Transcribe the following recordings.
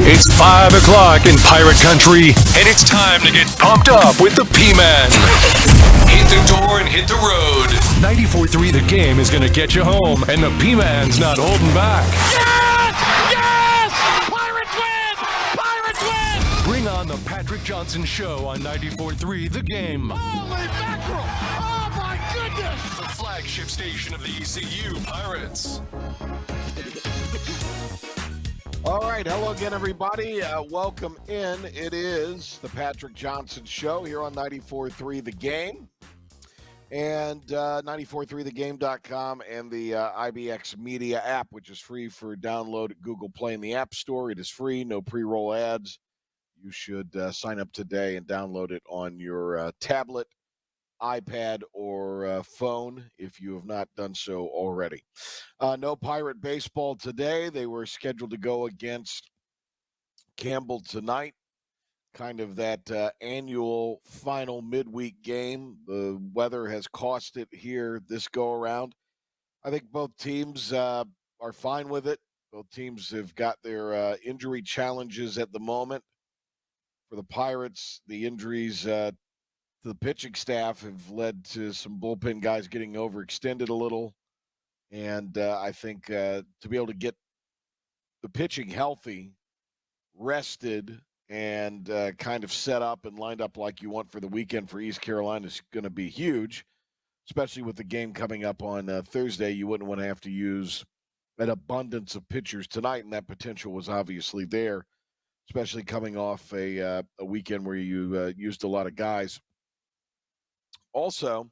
It's 5 o'clock in Pirate Country, and it's time to get pumped up with the P-Man. Hit the door and hit the road. 94.3 The Game is going to get you home, and the P-Man's not holding back. Yes! Yes! Pirates win! Pirates win! Bring on the Patrick Johnson Show on 94.3 The Game. Holy mackerel! Oh, my goodness! The flagship station of the ECU Pirates. All right, hello again, everybody. Welcome in. It is the Patrick Johnson Show here on 94.3 The Game and 94.3thegame.com and the IBX Media app, which is free for download at Google Play in the App Store. It is free, no pre-roll ads. You should sign up today and download it on your tablet, iPad, or phone if you have not done so already. No Pirate baseball today. They were scheduled to go against Campbell tonight, kind of that annual final midweek game. The weather has cost it here this go-around. I think both teams are fine with it. Both teams have got their injury challenges at the moment. For the Pirates, the injuries to the pitching staff have led to some bullpen guys getting overextended a little. And I think to be able to get the pitching healthy, rested, and kind of set up and lined up like you want for the weekend for East Carolina is going to be huge, especially with the game coming up on Thursday. You wouldn't want to have to use an abundance of pitchers tonight, and that potential was obviously there, especially coming off a weekend where you used a lot of guys. Also,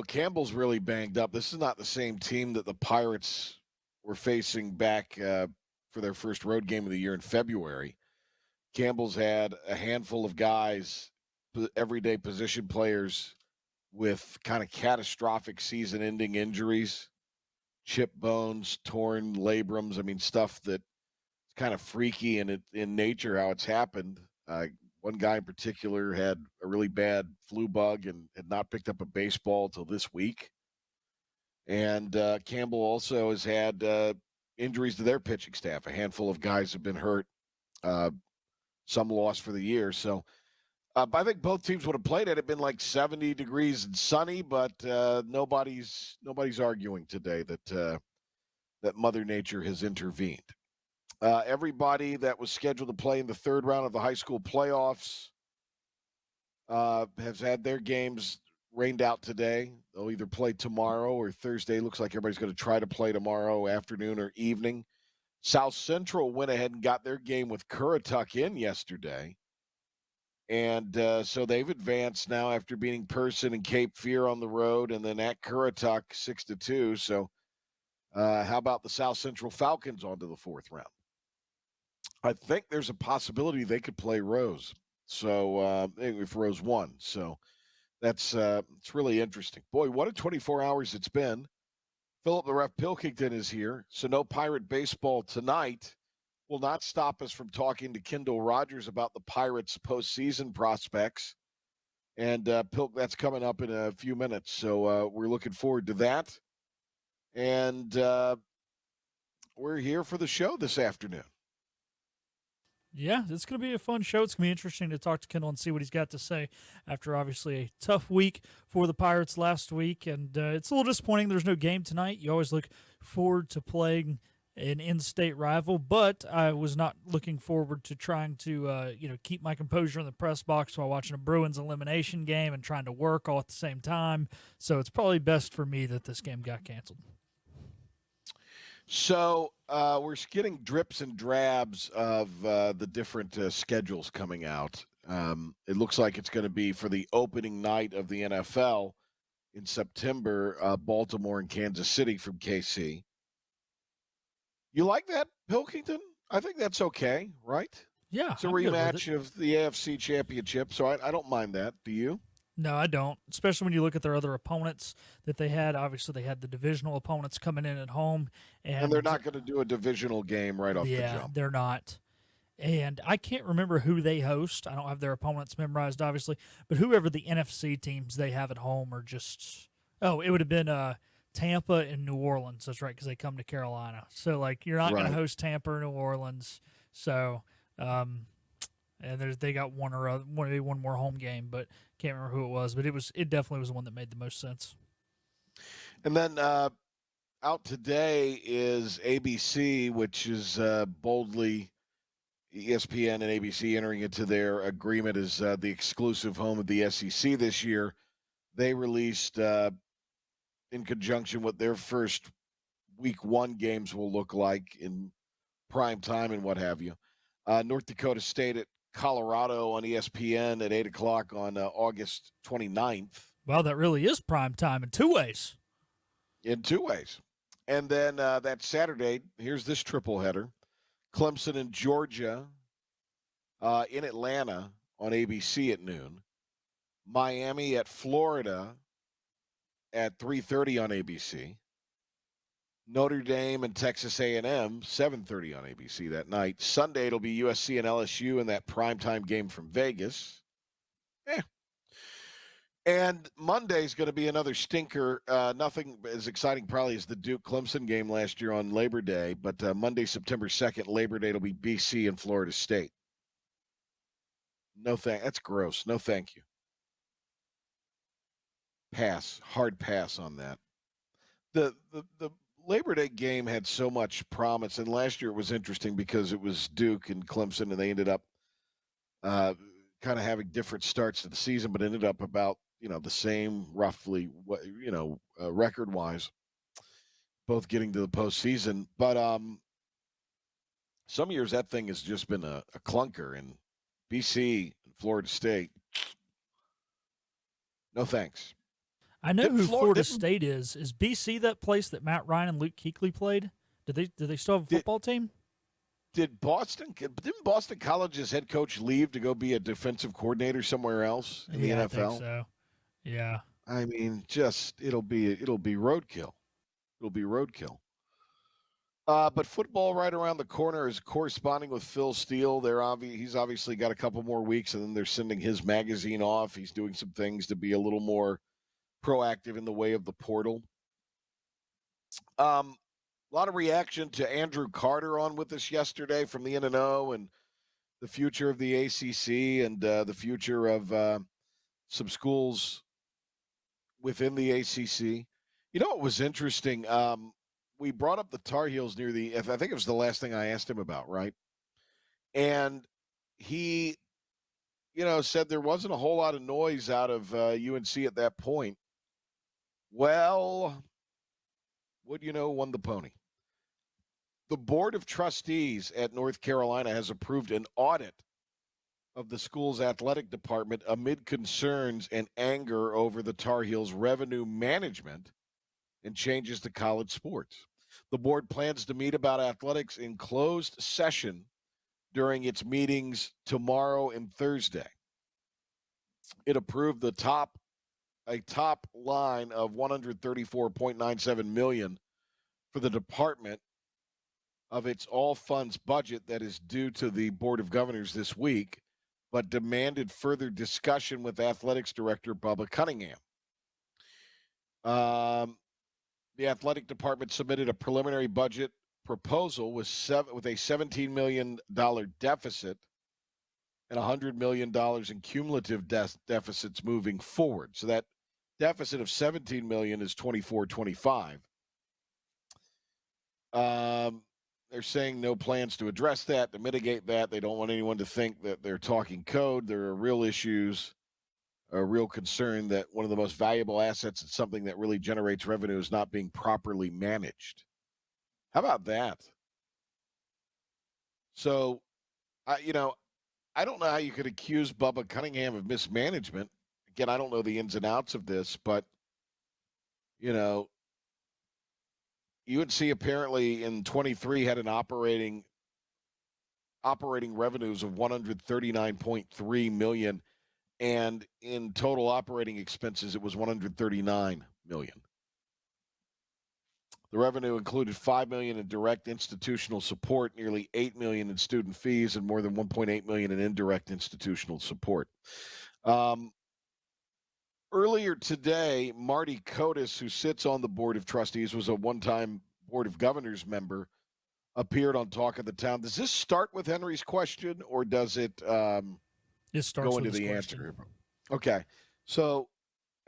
Campbell's really banged up. This is not the same team that the Pirates were facing back for their first road game of the year in February. Campbell's had a handful of guys, everyday position players, with kind of catastrophic season-ending injuries, chip bones, torn labrums. I mean, stuff that's kind of freaky in nature how it's happened. One guy in particular had a really bad flu bug and had not picked up a baseball till this week. And Campbell also has had injuries to their pitching staff. A handful of guys have been hurt, some lost for the year. So I think both teams would have played had it been like 70 degrees and sunny, but nobody's arguing today that Mother Nature has intervened. Everybody that was scheduled to play in the third round of the high school playoffs has had their games rained out today. They'll either play tomorrow or Thursday. Looks like everybody's going to try to play tomorrow afternoon or evening. South Central went ahead and got their game with Currituck in yesterday. And so they've advanced now after beating Person and Cape Fear on the road and then at Currituck 6-2. So how about the South Central Falcons onto the fourth round? I think there's a possibility they could play Rose. So if Rose won. So that's it's really interesting. Boy, what a 24 hours it's been. Philip the Ref Pilkington is here. So no Pirate baseball tonight. Will not stop us from talking to Kendall Rogers about the Pirates' postseason prospects. And Pilk, that's coming up in a few minutes. So we're looking forward to that. And we're here for the show this afternoon. Yeah, it's going to be a fun show. It's going to be interesting to talk to Kendall and see what he's got to say after obviously a tough week for the Pirates last week. And it's a little disappointing there's no game tonight. You always look forward to playing an in-state rival, but I was not looking forward to trying to keep my composure in the press box while watching a Bruins elimination game and trying to work all at the same time. So it's probably best for me that this game got canceled. So we're getting drips and drabs of the different schedules coming out. It looks like it's going to be for the opening night of the NFL in September, Baltimore and Kansas City from KC. You like that, Pilkington? I think that's okay, right? Yeah. It's a rematch of the AFC Championship, so I don't mind that. Do you? No, I don't, especially when you look at their other opponents that they had. Obviously, they had the divisional opponents coming in at home. And they're not going to do a divisional game right off the jump. Yeah, they're not. And I can't remember who they host. I don't have their opponents memorized, obviously. But whoever the NFC teams they have at home are just – it would have been Tampa and New Orleans. That's right, because they come to Carolina. So like you're not going Right. to host Tampa or New Orleans. So and they got maybe one more home game, but can't remember who it was. But it definitely was the one that made the most sense. And then out today is ABC, which is boldly ESPN and ABC entering into their agreement as the exclusive home of the SEC this year. They released, in conjunction with their first week one games will look like in prime time and what have you. North Dakota State at Colorado on ESPN at 8 o'clock on August 29th. Well, that really is prime time in two ways. In two ways. And then that Saturday, here's this triple header. Clemson and Georgia in Atlanta on ABC at noon. Miami at Florida at 3:30 on ABC. Notre Dame and Texas A&M 7:30 on ABC that night. Sunday it'll be USC and LSU in that primetime game from Vegas. And Monday's going to be another stinker. Nothing as exciting probably as the Duke Clemson game last year on Labor Day, but Monday, September 2nd, Labor Day, it'll be BC and Florida State. That's gross. No, thank you. Pass. Hard pass on that. The Labor Day game had so much promise, and last year it was interesting because it was Duke and Clemson, and they ended up kind of having different starts to the season, but ended up about the same roughly, record wise, both getting to the postseason. But some years that thing has just been a clunker, and BC and Florida State. No thanks. I know who Florida State is. Is BC that place that Matt Ryan and Luke Kuechly played? Do they still have a football team? Didn't Boston College's head coach leave to go be a defensive coordinator somewhere else in the NFL? I think so. Yeah. I mean, it'll be roadkill. It'll be roadkill. But football right around the corner is corresponding with Phil Steele. He's obviously got a couple more weeks, and then they're sending his magazine off. He's doing some things to be a little more proactive in the way of the portal. A lot of reaction to Andrew Carter on with us yesterday from the N&O and the future of the ACC and the future of some schools within the ACC. You know what was interesting? We brought up the Tar Heels near I think it was the last thing I asked him about, right? And he, said there wasn't a whole lot of noise out of UNC at that point. Well, what do you know, won the pony. The Board of Trustees at North Carolina has approved an audit of the school's athletic department amid concerns and anger over the Tar Heels' revenue management and changes to college sports. The board plans to meet about athletics in closed session during its meetings tomorrow and Thursday. It approved a top line of $134.97 million for the department of its all funds budget that is due to the Board of Governors this week, but demanded further discussion with athletics director Bubba Cunningham. The athletic department submitted a preliminary budget proposal with a $17 million deficit and $100 million in cumulative deficits moving forward. So that deficit of $17 million is 24-25. They're saying no plans to address that, to mitigate that. They don't want anyone to think that they're talking code. There are real issues, a real concern that one of the most valuable assets and something that really generates revenue is not being properly managed. How about that? So, I don't know how you could accuse Bubba Cunningham of mismanagement. Again, I don't know the ins and outs of this, but, UNC apparently in 23 had an operating revenues of $139.3 million, and in total operating expenses it was $139 million. The revenue included $5 million in direct institutional support, nearly $8 million in student fees, and more than $1.8 million in indirect institutional support. Earlier today, Marty Kotis, who sits on the Board of Trustees, was a one-time Board of Governors member, appeared on Talk of the Town. Does this start with Henry's question, or does it It starts go with into his the question. answer? Okay. So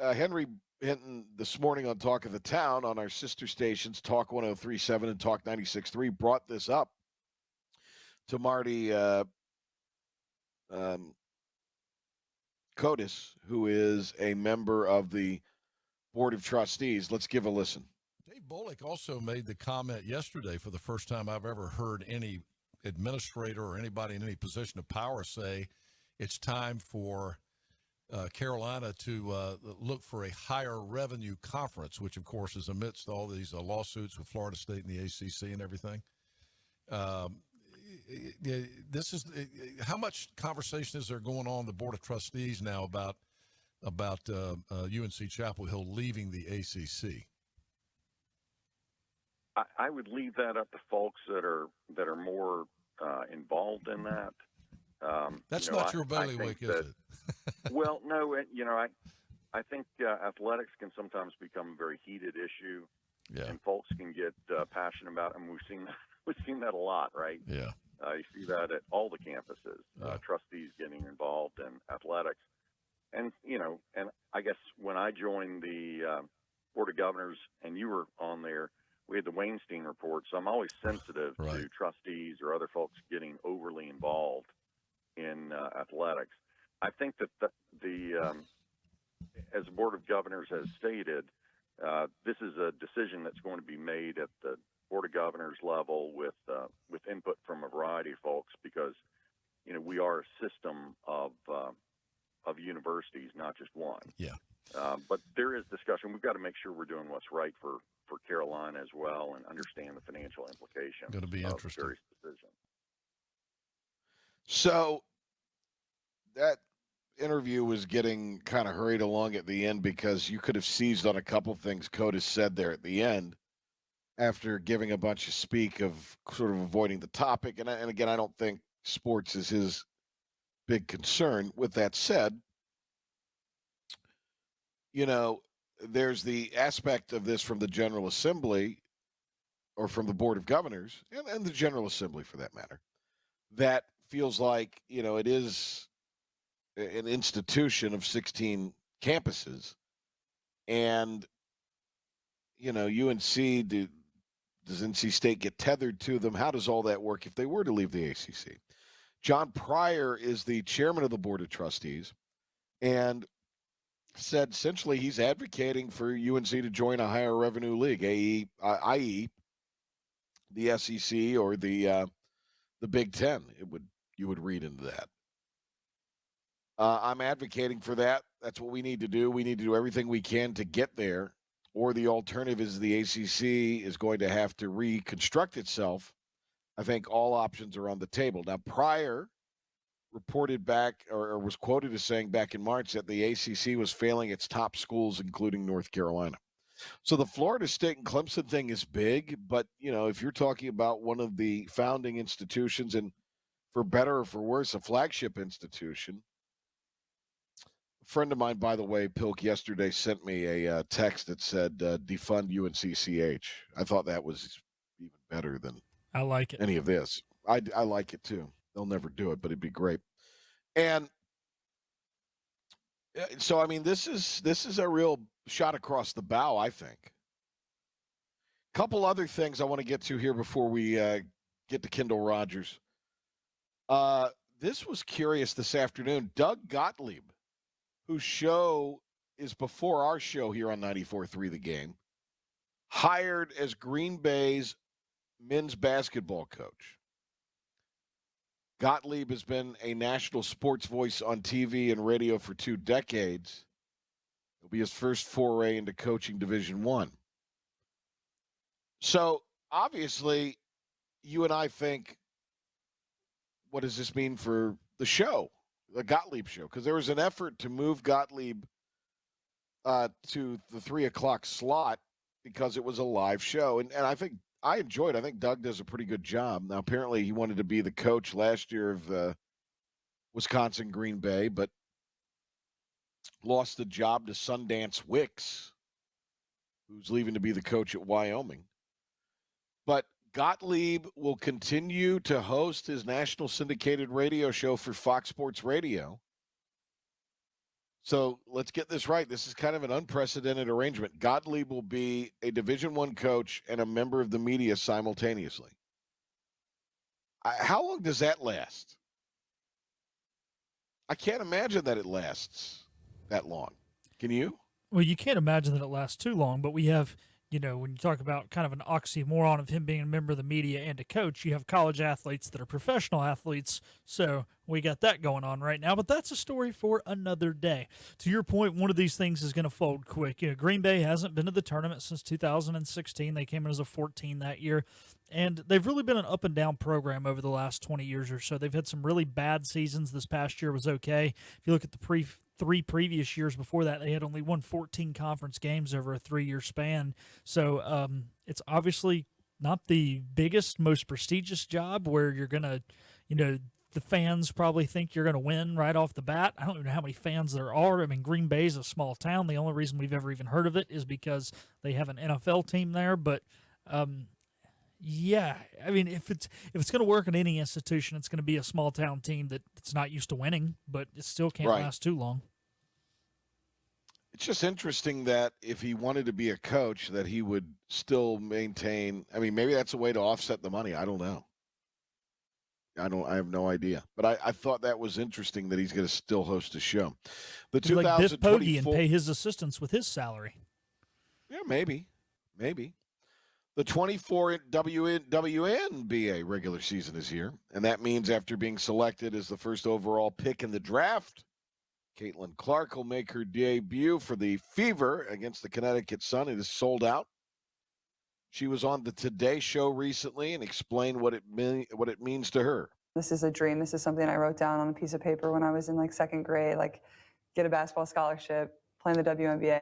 Henry Hinton this morning on Talk of the Town on our sister stations, Talk 103.7 and Talk 96.3, brought this up to Marty um, Kotis, who is a member of the Board of Trustees. Let's give a listen. Dave Bullock also made the comment yesterday, for the first time I've ever heard any administrator or anybody in any position of power say it's time for Carolina to look for a higher revenue conference, which, of course, is amidst all these lawsuits with Florida State and the ACC and everything. This is how much conversation is there going on the Board of Trustees now about UNC Chapel Hill leaving the ACC? I would leave that up to folks that are more involved in that. That's not your bailiwick, is it? Well, no, I think athletics can sometimes become a very heated issue, and folks can get passionate about it. And we've seen that a lot, right? Yeah. You see that at all the campuses, trustees getting involved in athletics, and I guess when I joined the Board of Governors, and you were on there, we had the Weinstein report, so I'm always sensitive to trustees or other folks getting overly involved in athletics. I think that as the Board of Governors has stated, this is a decision that's going to be made at the Board of Governors level with input from a variety of folks, because we are a system of universities, not just one. Yeah. But there is discussion. We've got to make sure we're doing what's right for Carolina as well, and understand the financial implications. Going to be interesting. Various decisions. So that interview was getting kind of hurried along at the end, because you could have seized on a couple things Kotis said there at the end after giving a bunch of speak of sort of avoiding the topic. And again, I don't think sports is his big concern. With that said, there's the aspect of this from the General Assembly, or from the Board of Governors, and the General Assembly for that matter, that feels like, it is an institution of 16 campuses. And, UNC, does NC State get tethered to them? How does all that work if they were to leave the ACC? John Pryor is the chairman of the Board of Trustees, and said essentially he's advocating for UNC to join a higher revenue league, i.e. the SEC or the Big Ten. You would read into that. I'm advocating for that. That's what we need to do. We need to do everything we can to get there, or the alternative is the ACC is going to have to reconstruct itself. I think all options are on the table. Now, Pryor reported back, or was quoted as saying back in March, that the ACC was failing its top schools, including North Carolina. So the Florida State and Clemson thing is big, but, if you're talking about one of the founding institutions, and for better or for worse, a flagship institution. A friend of mine, by the way, Pilk, yesterday sent me a text that said, defund UNCCH. I thought that was even better than I like it. any of this. I like it too. They'll never do it, but it'd be great. And so, I mean, this is a real shot across the bow, I think. Couple other things I want to get to here before we get to Kendall Rogers. This was curious this afternoon. Doug Gottlieb, whose show is before our show here on 94.3 The Game, hired as Green Bay's men's basketball coach. Gottlieb has been a national sports voice on TV and radio for 2 decades. It'll be his first foray into coaching Division I. So, obviously, you and I think, what does this mean for the show, the Gottlieb show? Because there was an effort to move Gottlieb to the 3 o'clock slot because it was a live show. And I think I enjoyed it. I think Doug does a pretty good job. Now, apparently he wanted to be the coach last year of Wisconsin Green Bay, but lost the job to Sundance Wicks, who's leaving to be the coach at Wyoming. But Gottlieb will continue to host his national syndicated radio show for Fox Sports Radio. So let's get this right. This is kind of an unprecedented arrangement. Gottlieb will be a Division I coach and a member of the media simultaneously. How long does that last? I can't imagine that it lasts that long. Can you? Well, you can't imagine that it lasts too long, but we have, when you talk about kind of an oxymoron of him being a member of the media and a coach, you have college athletes that are professional athletes. So we got that going on right now, but that's a story for another day. To your point, one of these things is going to fold quick. Green Bay hasn't been to the tournament since 2016. They came in as a 14 that year, and they've really been an up and down program over the last 20 years or so. They've had some really bad seasons. This past year was okay. If you look at the three previous years before that, they had only won 14 conference games over a 3-year span. So it's obviously not the biggest, most prestigious job where you're going to, the fans probably think you're going to win right off the bat. I don't even know how many fans there are. I mean, Green Bay is a small town. The only reason we've ever even heard of it is because they have an NFL team there. But yeah, I mean, if it's going to work in any institution, it's going to be a small town team that's not used to winning, but it still can't last too long. It's just interesting that if he wanted to be a coach, that he would still maintain. I mean, maybe that's a way to offset the money. I don't know. I have no idea. But I thought that was interesting that he's going to still host a show. The 2024 like Biff Poggi and pay his assistants with his salary. Yeah, maybe. The 24 WNBA regular season is here, and that means after being selected as the first overall pick in the draft, Caitlin Clark will make her debut for the Fever against the Connecticut Sun. It is sold out. She was on the Today Show recently and explained what it means to her. This is a dream. This is something I wrote down on a piece of paper when I was in like second grade, like get a basketball scholarship, play in the WNBA.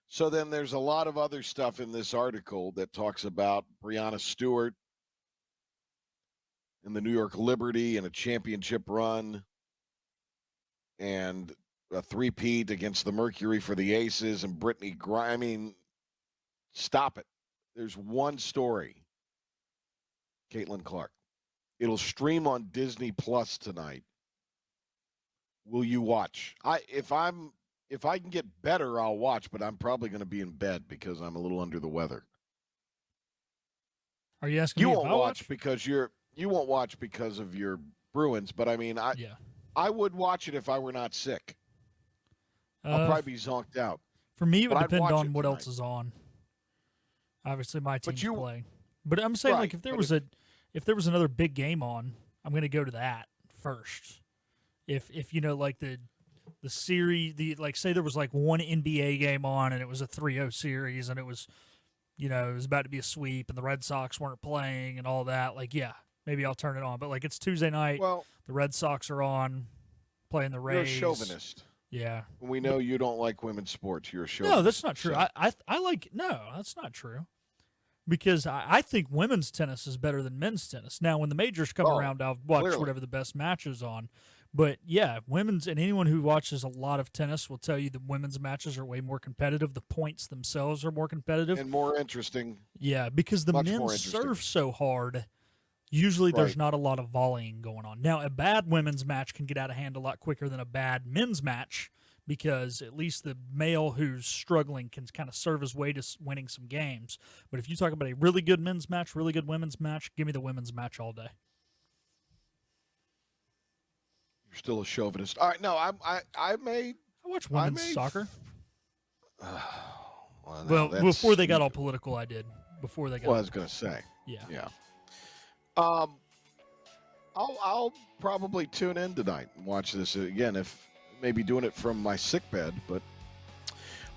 So then there's a lot of other stuff in this article that talks about Breanna Stewart and the New York Liberty and a championship run and a three-peat against the Mercury for the Aces and Brittany Griner. I mean, stop it. There's one story. Caitlin Clark. It'll stream on Disney Plus tonight. Will you watch? If I can get better, I'll watch, but I'm probably going to be in bed because I'm a little under the weather. Are you asking you me won't if I watch because you won't watch because of your Bruins, but I mean, I would watch it if I were not sick. I'll probably be zonked out. For me, it would But I'd depend watch on it what tonight. else is on. Obviously, my team's you- playing, but I'm saying Right, like if there but was another big game on, I'm going to go to that first. If like the series, say there was like one NBA game on and it was a 3-0 series and it was it was about to be a sweep and the Red Sox weren't playing and all that, like yeah, maybe I'll turn it on. But like it's Tuesday night, Well, the Red Sox are on playing the you're a Rays. chauvinist. Yeah. We know you don't like women's sports. You're a chauvinist. No, that's not true. So- No, that's not true. Because I think women's tennis is better than men's tennis. Now, when the majors come around, I'll watch clearly. whatever the best match is on. But yeah, women's, and anyone who watches a lot of tennis will tell you that women's matches are way more competitive. The points themselves are more competitive. and more interesting. Yeah, because the Much more men interesting. serve so hard. Usually there's Right. not a lot of volleying going on. Now, a bad women's match can get out of hand a lot quicker than a bad men's match because at least the male who's struggling can kind of serve his way to winning some games. But if you talk about a really good men's match, really good women's match, give me the women's match all day. You're still a chauvinist. All right, no, I may. I watch women's may- soccer. Well, no, Well, that's before they got stupid. all political, I did. Before they got Well, I was going to say. yeah. Yeah. I'll probably tune in tonight and watch this again. If maybe doing it from my sick bed, but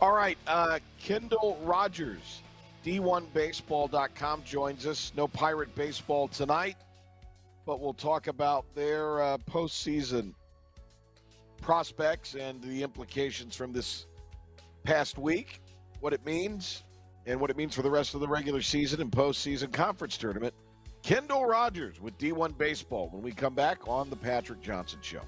all right. Kendall Rogers, D1Baseball.com joins us. No Pirate baseball tonight, but we'll talk about their postseason prospects and the implications from this past week, what it means, and what it means for the rest of the regular season and postseason conference tournament. Kendall Rogers with D1 Baseball when we come back on the Patrick Johnson Show.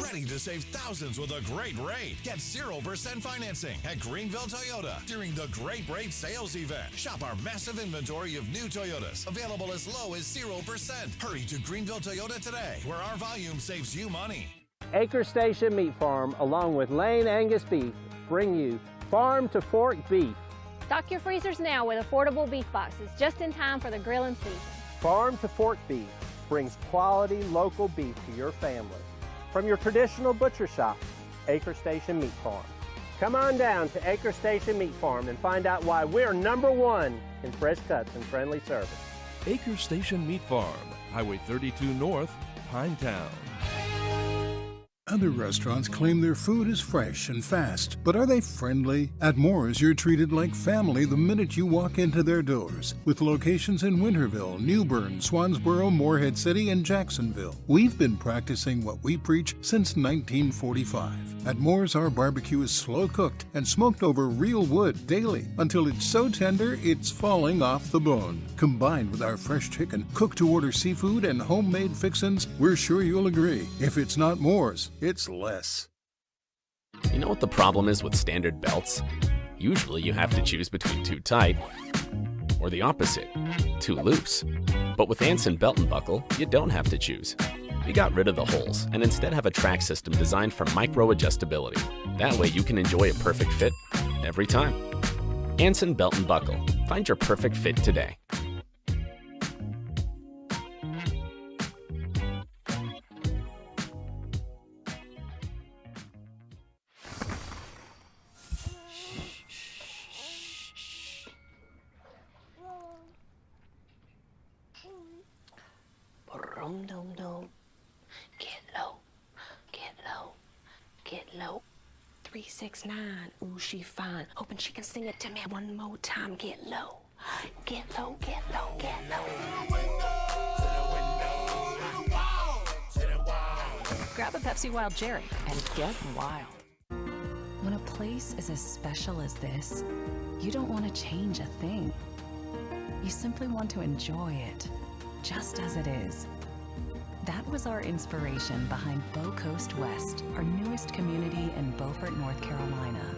Ready to to save thousands with a great rate. Get 0% financing at Greenville Toyota during the Great Rate Sales Event. Shop our massive inventory of new Toyotas, available as low as 0%. Hurry to Greenville Toyota today, where our volume saves you money. Acre Station Meat Farm, along with Lane Angus Beef, bring you Farm to Fork Beef. Stock your freezers now with affordable beef boxes, just in time for the grilling season. Farm to Fork Beef brings quality local beef to your family. From your traditional butcher shop, Acre Station Meat Farm. Come on down to Acre Station Meat Farm and find out why we're #1 in fresh cuts and friendly service. Acre Station Meat Farm, Highway 32 North, Pinetown. Other restaurants claim their food is fresh and fast, but are they friendly? At Moore's, you're treated like family the minute you walk into their doors. With locations in Winterville, New Bern, Swansboro, Morehead City, and Jacksonville. We've been practicing what we preach since 1945. At Moore's, our barbecue is slow cooked and smoked over real wood daily until it's so tender it's falling off the bone. Combined with our fresh chicken, cooked to order seafood, and homemade fixins, we're sure you'll agree. If it's not Moore's, it's less. You know what the problem is with standard belts? Usually you have to choose between too tight or the opposite, too loose. But with Anson Belt and Buckle, you don't have to choose. We got rid of the holes and instead have a track system designed for micro adjustability. That way you can enjoy a perfect fit every time. Anson Belt and Buckle. Find your perfect fit today. Dum-dum-dum. Get low, get low, get low. 369, ooh, she fine. Hoping she can sing it to me one more time. Get low, get low, get low, get low. Grab a Pepsi Wild Cherry and get wild. When a place is as special as this, you don't want to change a thing. You simply want to enjoy it, just as it is. That was our inspiration behind Bow Coast West, our newest community in Beaufort, North Carolina.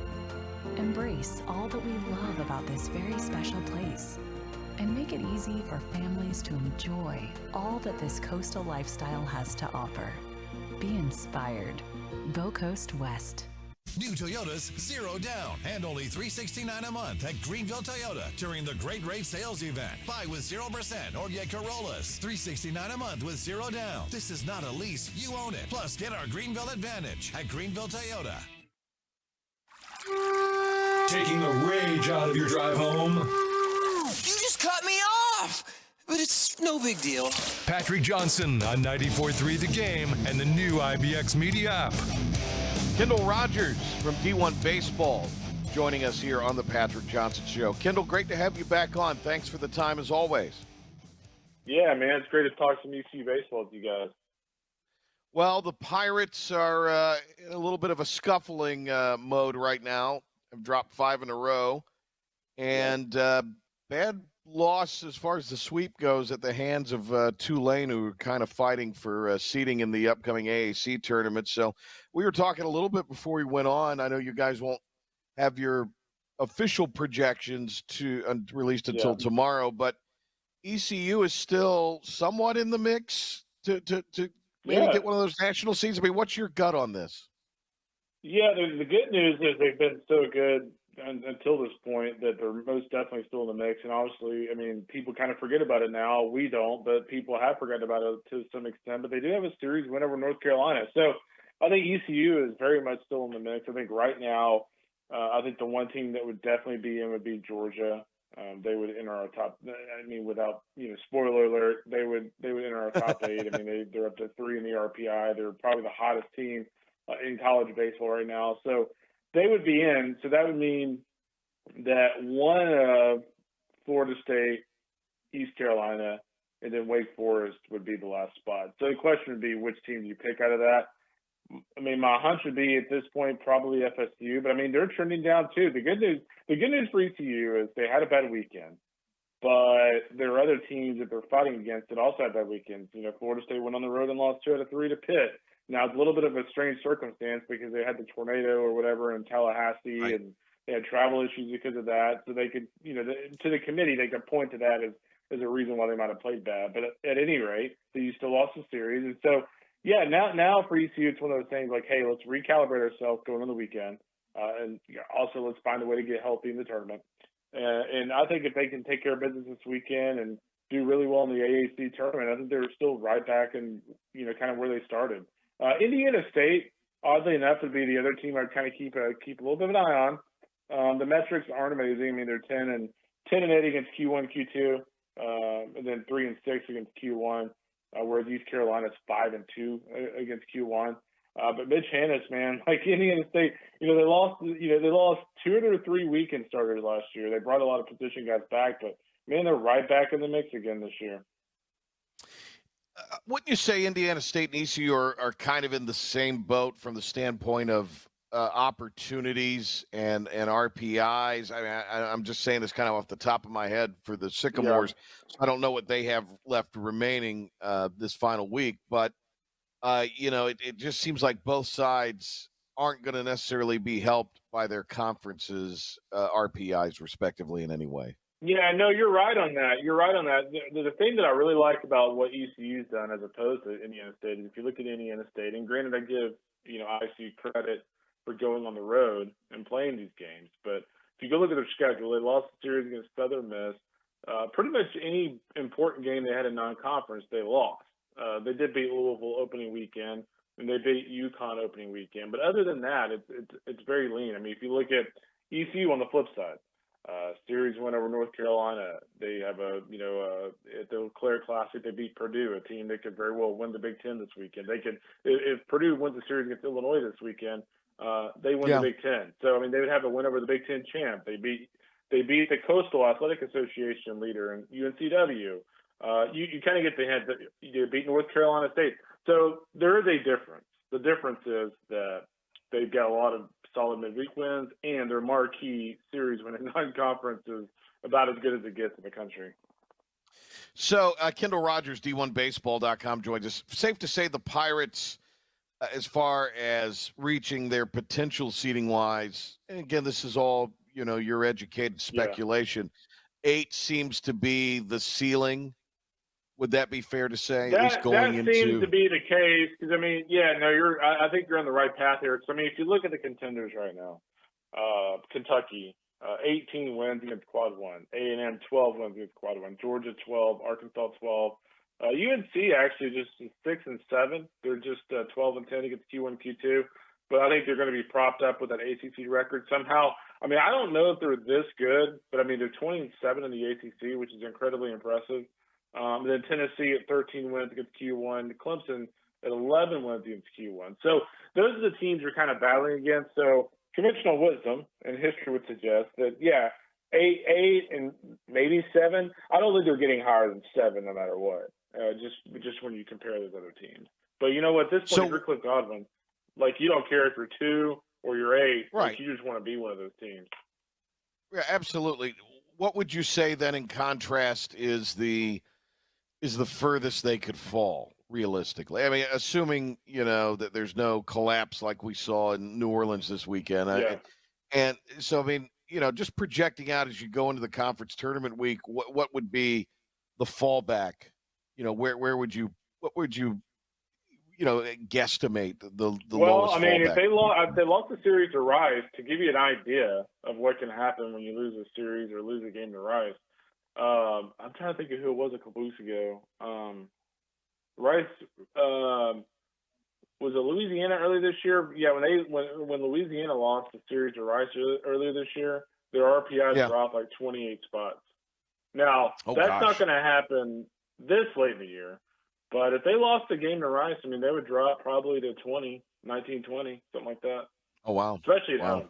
Embrace all that we love about this very special place and make it easy for families to enjoy all that this coastal lifestyle has to offer. Be inspired. Bow Coast West. New Toyotas, 0 down and only $369 a month at Greenville Toyota during the Great Rate Sales Event. Buy with 0% or get Corollas. $369 a month with 0 down. This is not a lease, you own it. Plus, get our Greenville Advantage at Greenville Toyota. Taking the rage out of your drive home? You just cut me off! But it's no big deal. Patrick Johnson on 94.3 The Game and the new IBX Media app. Kendall Rogers from D1 Baseball joining us here on the Patrick Johnson Show. Kendall, great to have you back on. Thanks for the time as always. Yeah, man, it's great to talk some ECU baseball with you guys. Well, the Pirates are in a little bit of a scuffling mode right now. Have dropped 5 in a row. And bad loss as far as the sweep goes at the hands of Tulane, who are kind of fighting for seeding in the upcoming AAC tournament. So we were talking a little bit before we went on. I know you guys won't have your official projections released until tomorrow, but ECU is still somewhat in the mix to maybe get one of those national seeds. I mean, what's your gut on this? Yeah, the good news is they've been so good until this point that they're most definitely still in the mix. And obviously, I mean, people kind of forget about it now. We don't, but people have forgotten about it to some extent. But they do have a series win over North Carolina. So I think ECU is very much still in the mix. I think right now, I think the one team that would definitely be in would be Georgia. They would enter our top. I mean, without spoiler alert, they would enter our top 8. I mean, they're up to 3 in the RPI. They're probably the hottest team in college baseball right now. So they would be in. So that would mean that one of Florida State, East Carolina, and then Wake Forest would be the last spot. So the question would be, which team do you pick out of that? I mean, my hunch would be at this point probably FSU, but I mean they're trending down too. The good news for ECU is they had a bad weekend, but there are other teams that they're fighting against that also had bad weekends. Florida State went on the road and lost 2 out of 3 to Pitt. Now it's a little bit of a strange circumstance because they had the tornado or whatever in Tallahassee, Right. and they had travel issues because of that. So they could, to the committee, they could point to that as a reason why they might have played bad. But at any rate, you still lost the series, and so yeah, now for ECU, it's one of those things like, hey, let's recalibrate ourselves going on the weekend, and also let's find a way to get healthy in the tournament. And I think if they can take care of business this weekend and do really well in the AAC tournament, I think they're still right back in, kind of where they started. Indiana State, oddly enough, would be the other team I'd kind of keep a little bit of an eye on. The metrics aren't amazing. I mean, they're 10-8 against Q1, Q2, and then 3-6 against Q1, whereas East Carolina's 5-2 against Q1. But Mitch Hannes, man, like Indiana State, they lost 2 of their 3 weekend starters last year. They brought a lot of position guys back, but man, they're right back in the mix again this year. Wouldn't you say Indiana State and ECU are kind of in the same boat from the standpoint of opportunities and RPIs? I mean, I'm just saying this kind of off the top of my head for the Sycamores. Yeah. So I don't know what they have left remaining this final week, but it just seems like both sides aren't going to necessarily be helped by their conferences' RPIs respectively in any way. Yeah, no, you're right on that. The thing that I really like about what ECU's done as opposed to Indiana State is if you look at Indiana State, and granted I give, ICU credit for going on the road and playing these games, but if you go look at their schedule, they lost the series against Southern Miss. Pretty much any important game they had in non-conference, they lost. They did beat Louisville opening weekend, and they beat UConn opening weekend. But other than that, it's very lean. I mean, if you look at ECU on the flip side, series win over North Carolina. They have at the Eau Claire Classic, they beat Purdue, a team that could very well win the Big Ten this weekend. They could, if Purdue wins the series against Illinois this weekend, they win the Big Ten. So I mean, they would have a win over the Big Ten champ. They beat the Coastal Athletic Association leader and UNCW. You kind of get the hint that you beat North Carolina State. So there is a difference. The difference is that they've got a lot of solid midweek wins, and their marquee series win in non-conference is about as good as it gets in the country. So Kendall Rogers, D1Baseball.com, joins us. Safe to say the Pirates, as far as reaching their potential seeding-wise, and again, this is all, your educated speculation, 8 seems to be the ceiling. Would that be fair to say? That seems to be the case because I think you're on the right path here. So I mean, if you look at the contenders right now, Kentucky 18 wins against Quad 1, A&M 12 wins against Quad 1, Georgia 12, Arkansas 12, UNC actually just 6-7. They're just 12-10 against Q1, Q2. But I think they're going to be propped up with that ACC record somehow. I mean, I don't know if they're this good, but I mean they're 20-7 in the ACC, which is incredibly impressive. Then Tennessee at 13 wins against Q1, Clemson at 11 wins against Q1. So those are the teams you're kind of battling against. So conventional wisdom and history would suggest that, 8 and maybe 7. I don't think they're getting higher than 7 no matter what, just when you compare those other teams. But you know what? This point, if you're Cliff Godwin, like you don't care if you're 2 or you're 8. Right. Like, you just want to be one of those teams. Yeah, absolutely. What would you say then in contrast is the furthest they could fall realistically? I mean, assuming, that there's no collapse like we saw in New Orleans this weekend. Yeah. And so, I mean, just projecting out as you go into the conference tournament week, what would be the fallback? What would you guesstimate the lowest I mean, fallback? if they lost the series to Rice, to give you an idea of what can happen when you lose a series or lose a game to Rice, I'm trying to think of who it was a couple weeks ago. Rice was it Louisiana earlier this year? Yeah, when Louisiana lost the series to Rice earlier this year, their RPI dropped like 28 spots. Now that's not going to happen this late in the year, but if they lost the game to Rice, I mean they would drop probably to 19, 20, something like that. Oh wow! Especially at home.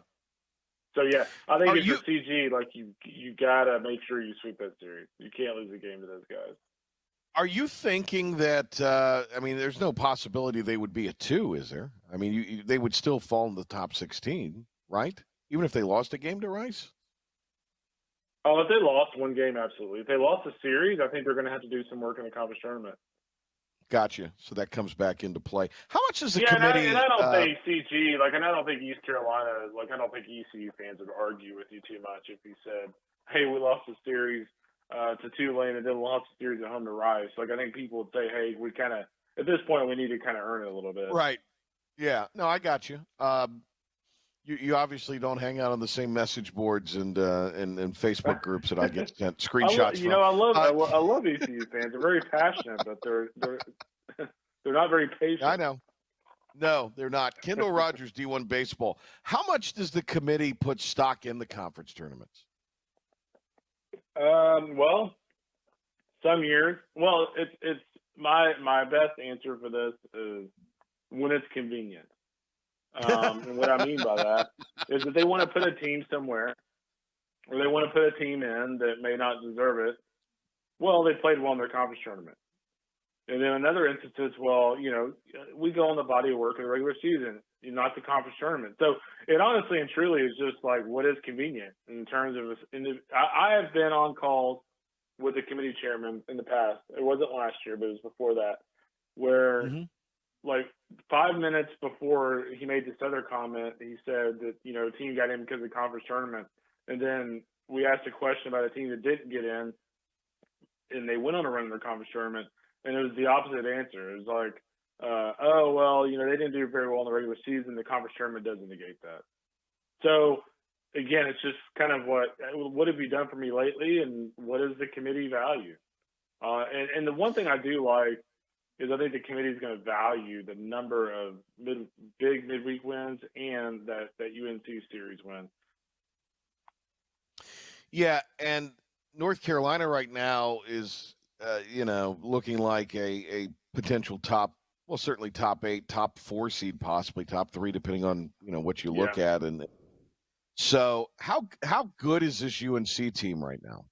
So yeah, I think if you're CG, like you gotta make sure you sweep that series. You can't lose a game to those guys. Are you thinking that? I mean, there's no possibility they would be a 2, is there? I mean, they would still fall in the top 16, right? Even if they lost a game to Rice. Oh, if they lost one game, absolutely. If they lost a series, I think they're going to have to do some work in the conference tournament. Gotcha. So that comes back into play. How much is the Yeah, committee? and I don't think CG, like, and I don't think East Carolina, like, I don't think ECU fans would argue with you too much if you said, hey, we lost the series to Tulane and then lost the series at home to Rice. Like, I think people would say, hey, we kind of, at this point, we need to kind of earn it a little bit. Right. Yeah. No, I got you. You obviously don't hang out on the same message boards and Facebook groups that I get sent screenshots from. I love ECU fans. They're very passionate, but they're not very patient. I know. No, they're not. Kendall Rogers, D1 Baseball. How much does the committee put stock in the conference tournaments? Well, some years. Well, it's my best answer for this is when it's convenient. And what I mean by that is that they want to put a team somewhere, or they want to put a team in that may not deserve it. Well, they played well in their conference tournament. And then another instance, well, we go on the body of work in the regular season, not the conference tournament. So it honestly and truly is just like what is convenient in terms of I have been on calls with the committee chairman in the past. It wasn't last year, but it was before that, where like 5 minutes before he made this other comment, he said that, a team got in because of the conference tournament. And then we asked a question about a team that didn't get in, and they went on a run in their conference tournament. And it was the opposite answer. It was like, they didn't do very well in the regular season. The conference tournament doesn't negate that. So, again, it's just kind of what have you done for me lately, and what is the committee value? And the one thing I do like is I think the committee is going to value the number of big midweek wins and that UNC series win. Yeah, and North Carolina right now is looking like a potential certainly top 8, top 4 seed, possibly top 3, depending on, what you look at. And so how good is this UNC team right now?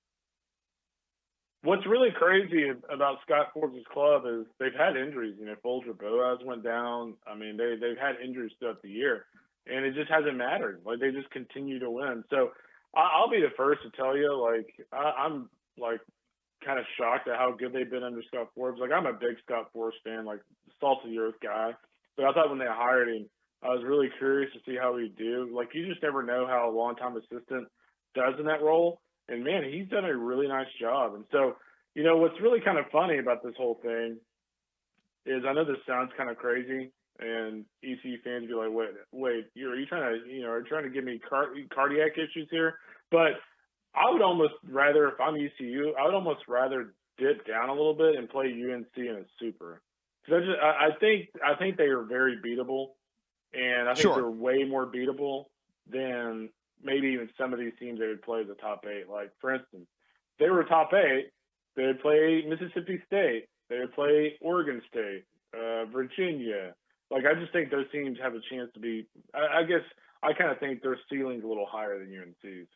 What's really crazy about Scott Forbes' club is they've had injuries. Folger Boaz went down. I mean, they've had injuries throughout the year, and it just hasn't mattered. Like, they just continue to win. So I'll be the first to tell you, like, I'm like kind of shocked at how good they've been under Scott Forbes. Like, I'm a big Scott Forbes fan, like salt of the earth guy. But I thought when they hired him, I was really curious to see how he'd do. Like, you just never know how a longtime assistant does in that role. And, man, he's done a really nice job. And so, what's really kind of funny about this whole thing is, I know this sounds kind of crazy, and ECU fans be like, wait, are you trying to give me cardiac issues here? But I would almost rather, if I'm ECU, I would almost rather dip down a little bit and play UNC in a super. Because I think they are very beatable, and I think they're way more beatable than maybe even some of these teams they would play as a top 8. Like, for instance, if they were top 8, they would play Mississippi State, they would play Oregon State, Virginia. Like, I just think those teams have a chance to be. I guess I kind of think their ceiling's a little higher than UNC's.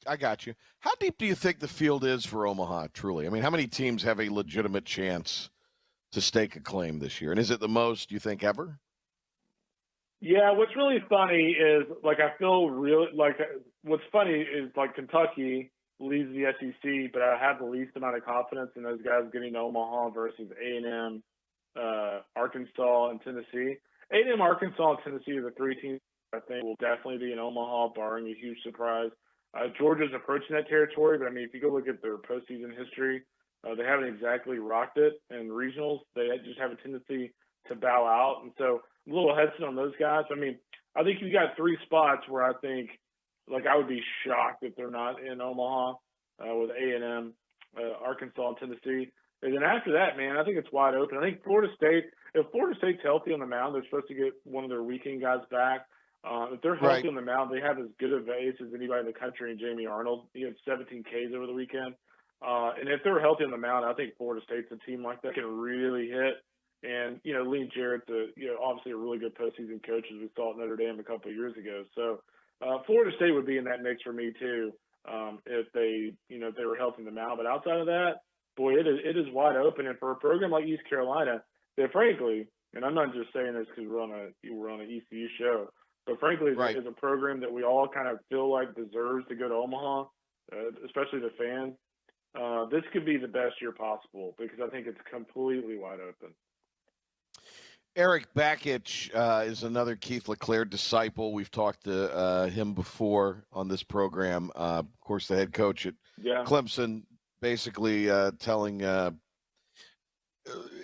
I got you. How deep do you think the field is for Omaha, truly? I mean, how many teams have a legitimate chance to stake a claim this year? And is it the most, you think, ever? Yeah, what's really funny is, like, I feel what's funny is, like, Kentucky leads the SEC, but I have the least amount of confidence in those guys getting to Omaha versus A&M, Arkansas, and Tennessee. A&M, Arkansas, and Tennessee are the 3 teams I think will definitely be in Omaha, barring a huge surprise. Georgia's approaching that territory, but, I mean, if you go look at their postseason history, they haven't exactly rocked it in regionals. They just have a tendency to bow out. And so I'm a little hesitant on those guys. I mean, I think you've got 3 spots where I think, like, I would be shocked if they're not in Omaha with A&M, Arkansas, and Tennessee. And then after that, man, I think it's wide open. I think Florida State, if Florida State's healthy on the mound, they're supposed to get one of their weekend guys back. If they're healthy on the mound, they have as good a base as anybody in the country in Jamie Arnold. He had 17 Ks over the weekend. And if they're healthy on the mound, I think Florida State's a team like that can really hit. And, Lee Jarrett's obviously a really good postseason coach, as we saw at Notre Dame a couple of years ago. So Florida State would be in that mix for me too, if they were healthy on the mound. But outside of that, boy, it is wide open. And for a program like East Carolina, that frankly, and I'm not just saying this because we're on an ECU show, but frankly, is a program that we all kind of feel like deserves to go to Omaha, especially the fans. this could be the best year possible because I think it's completely wide open. Eric Bakich is another Keith LeClaire disciple. We've talked to him before on this program. Of course, the head coach at Clemson, basically telling, in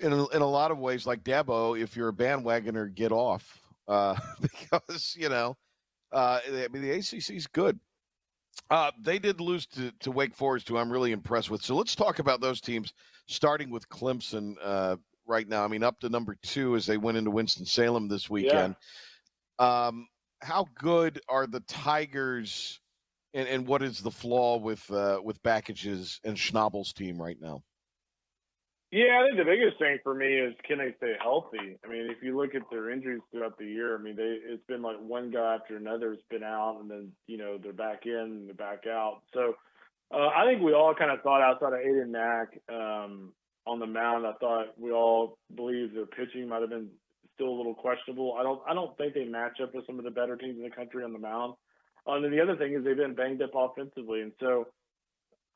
a lot of ways, like Dabo, if you're a bandwagoner, get off because the ACC is good. They did lose to Wake Forest, who I'm really impressed with. So let's talk about those teams, starting with Clemson. Right now, I mean, up to number 2 as they went into Winston-Salem this weekend. Yeah. How good are the Tigers, and what is the flaw with Bakich's and Schnabel's team right now? Yeah, I think the biggest thing for me is can they stay healthy? I mean, if you look at their injuries throughout the year, I mean, it's been like one guy after another has been out, and then they're back in and they're back out. So I think we all kind of thought outside of Aiden Mack. On the mound, I thought we all believed their pitching might have been still a little questionable. I don't think they match up with some of the better teams in the country on the mound. And then the other thing is they've been banged up offensively, and so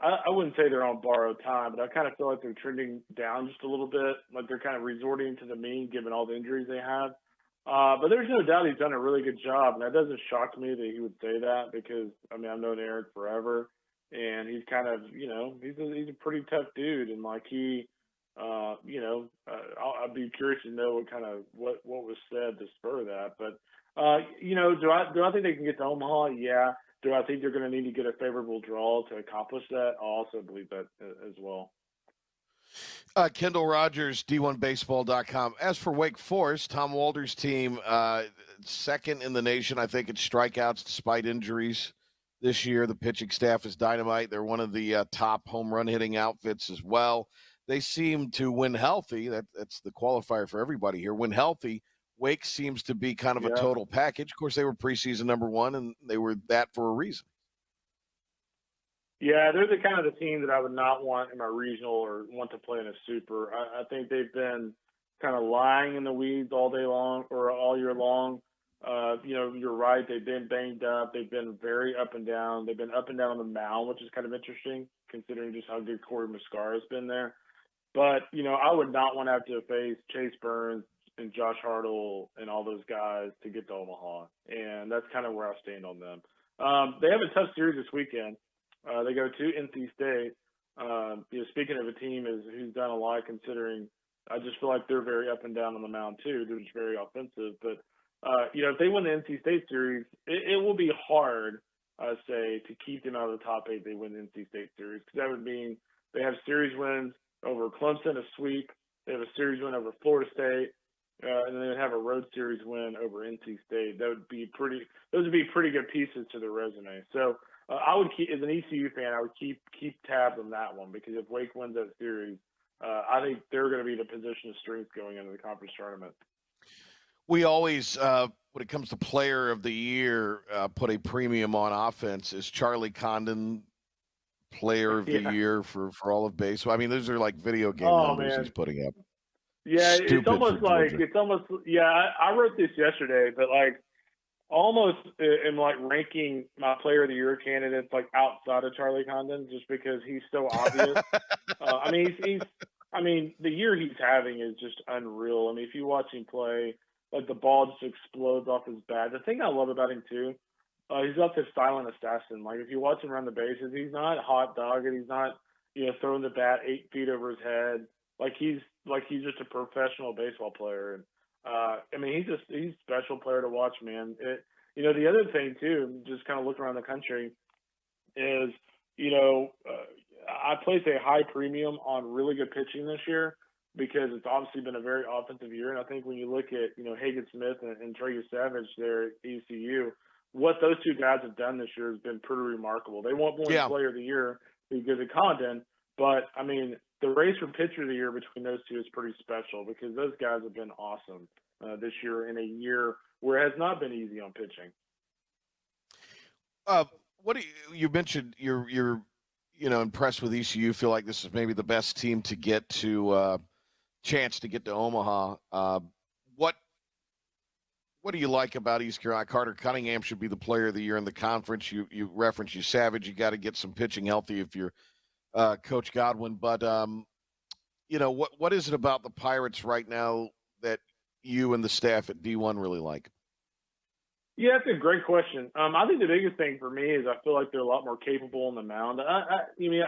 I wouldn't say they're on borrowed time, but I kind of feel like they're trending down just a little bit, like they're kind of resorting to the mean given all the injuries they have. But there's no doubt he's done a really good job, and that doesn't shock me that he would say that because I mean I've known Eric forever, and he's kind of he's a pretty tough dude, and like he. I'd be curious to know what was said to spur that. But do I think they can get to Omaha? Yeah. Do I think they're going to need to get a favorable draw to accomplish that? I also believe that as well. Kendall Rogers, D1Baseball.com. As for Wake Forest, Tom Walder's team, second in the nation, I think, in strikeouts despite injuries this year. The pitching staff is dynamite. They're one of the top home run hitting outfits as well. They seem to win healthy. That's the qualifier for everybody here. When healthy, Wake seems to be kind of a total package. Of course, they were preseason number 1, and they were that for a reason. Yeah, they're the kind of the team that I would not want in my regional or want to play in a super. I think they've been kind of lying in the weeds all day long or all year long. You're right. They've been banged up. They've been very up and down. They've been up and down on the mound, which is kind of interesting considering just how good Corey Muscara has been there. But, I would not want to have to face Chase Burns and Josh Hartle and all those guys to get to Omaha. And that's kind of where I stand on them. They have a tough series this weekend. They go to NC State. Speaking of a team who's done a lot considering I just feel like they're very up and down on the mound too. They're just very offensive. But, if they win the NC State series, it will be hard, I say, to keep them out of the top 8 they win the NC State series. Because that would mean they have series wins over Clemson, a sweep. They have a series win over Florida State, and then they would have a road series win over NC State. Those would be pretty good pieces to their resume. So I would keep, as an ECU fan, I would keep tabs on that one because if Wake wins that series, I think they're going to be in a position of strength going into the conference tournament. We always, when it comes to player of the year, put a premium on offense. Is Charlie Condon player of the year for all of baseball? I mean, those are like video game numbers he's putting up. Yeah, Stupid it's almost like I wrote this yesterday, but like almost am like ranking my player of the year candidates like outside of Charlie Condon just because he's so obvious. The year he's having is just unreal. I mean, if you watch him play, like the ball just explodes off his bat. The thing I love about him too, he's got this silent assassin. Like if you watch him run the bases, he's not hot dogging. He's not, throwing the bat 8 feet over his head. He's just a professional baseball player. And he's a special player to watch, man. The other thing too, just kind of looking around the country, is I place a high premium on really good pitching this year because it's obviously been a very offensive year. And I think when you look at Hagen Smith and Trey Savage there at ECU, what those two guys have done this year has been pretty remarkable. They won't win Player of the Year because of Condon, but I mean the race for Pitcher of the Year between those two is pretty special because those guys have been awesome this year in a year where it has not been easy on pitching. What do you mentioned? You're impressed with ECU. Feel like this is maybe the best team to get to chance to get to Omaha. What do you like about East Carolina? Carter Cunningham should be the player of the year in the conference. You referenced Savage. You got to get some pitching healthy if you're Coach Godwin. But what is it about the Pirates right now that you and the staff at D1 really like? Yeah, that's a great question. I think the biggest thing for me is I feel like they're a lot more capable on the mound. I feel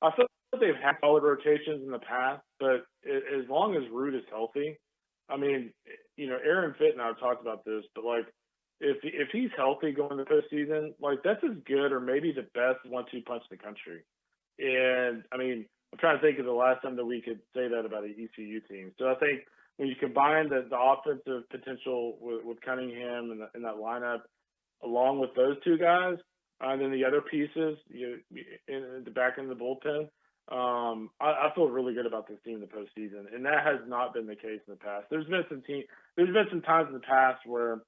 like they've had solid rotations in the past, but as long as Root is healthy, I mean, Aaron Fitt and I have talked about this, but like if he's healthy going into the postseason, like that's as good or maybe the best 1-2 punch in the country. And I mean, I'm trying to think of the last time that we could say that about an ECU team. So I think when you combine the offensive potential with Cunningham in that lineup, along with those two guys, and then the other pieces in the back end of the bullpen, I feel really good about this team in the postseason, and that has not been the case in the past. There's been some times in the past where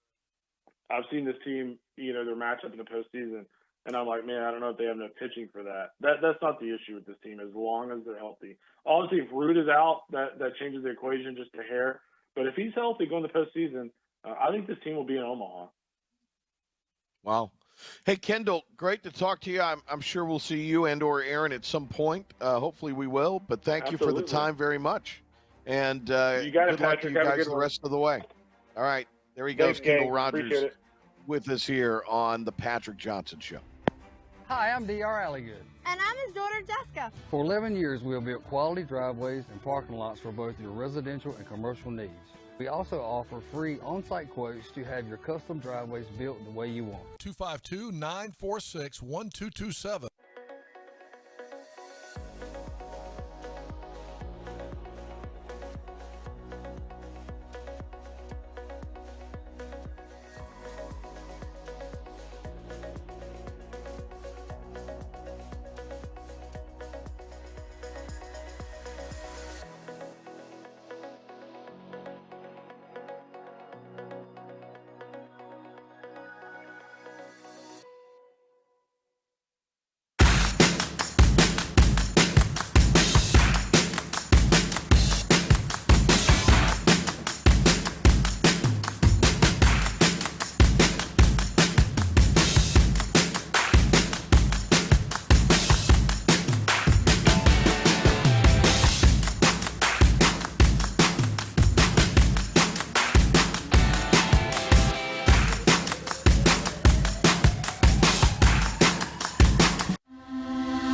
I've seen this team, their matchup in the postseason, and I'm like, man, I don't know if they have enough pitching for that. That's not the issue with this team as long as they're healthy. Obviously, if Root is out, that changes the equation just a hair. But if he's healthy going to the postseason, I think this team will be in Omaha. Wow. Hey, Kendall, great to talk to you. I'm sure we'll see you and or Aaron at some point. Hopefully we will. But thank you for the time very much. And you got good luck to you guys the rest of the way. All right. There he goes, Kendall Rogers, with us here on the Patrick Johnson Show. Hi, I'm D.R. Alligood. And I'm his daughter, Jessica. For 11 years, we have built quality driveways and parking lots for both your residential and commercial needs. We also offer free on-site quotes to have your custom driveways built the way you want. 252-946-1227.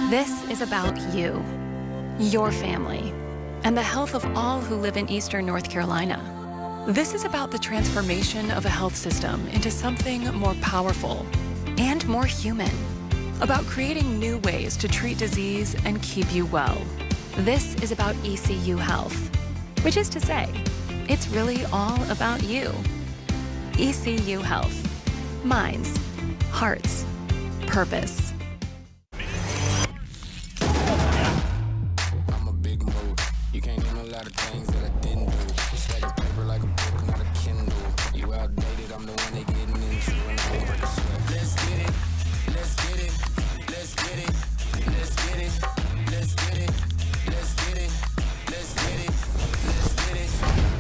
This is about you, your family, and the health of all who live in Eastern North Carolina. This is about the transformation of a health system into something more powerful and more human, about creating new ways to treat disease and keep you well. This is about ECU Health, which is to say, it's really all about you. ECU Health. Minds, hearts, purpose. I'm a big mood. You can't name a lot of things that I didn't do. Stacking paper like a book, not a Kindle. You outdated, I'm the one they getting into. And I won't break a sweat. Let's get it. Let's get it. Let's get it. Let's get it. Let's get it. Let's get it. Let's get it. Let's get it.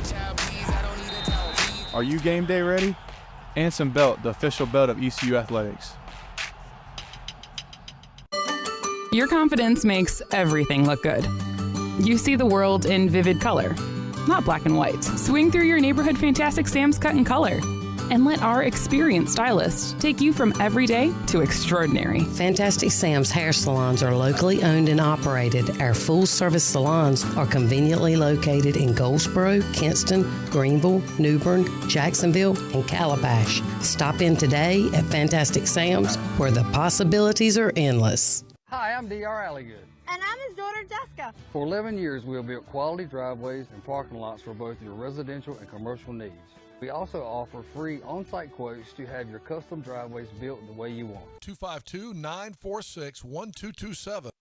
Child, please, I don't need a towel, please. Are you game day ready? Anson Belt, the official belt of ECU Athletics. Your confidence makes everything look good. You see the world in vivid color, not black and white. Swing through your neighborhood Fantastic Sam's cut in color and let our experienced stylists take you from everyday to extraordinary. Fantastic Sam's hair salons are locally owned and operated. Our full-service salons are conveniently located in Goldsboro, Kinston, Greenville, Newbern, Jacksonville, and Calabash. Stop in today at Fantastic Sam's, where the possibilities are endless. Hi, I'm D.R. Alligood. And I'm his daughter, Jessica. For 11 years, we have built quality driveways and parking lots for both your residential and commercial needs. We also offer free on-site quotes to have your custom driveways built the way you want. 252-946-1227.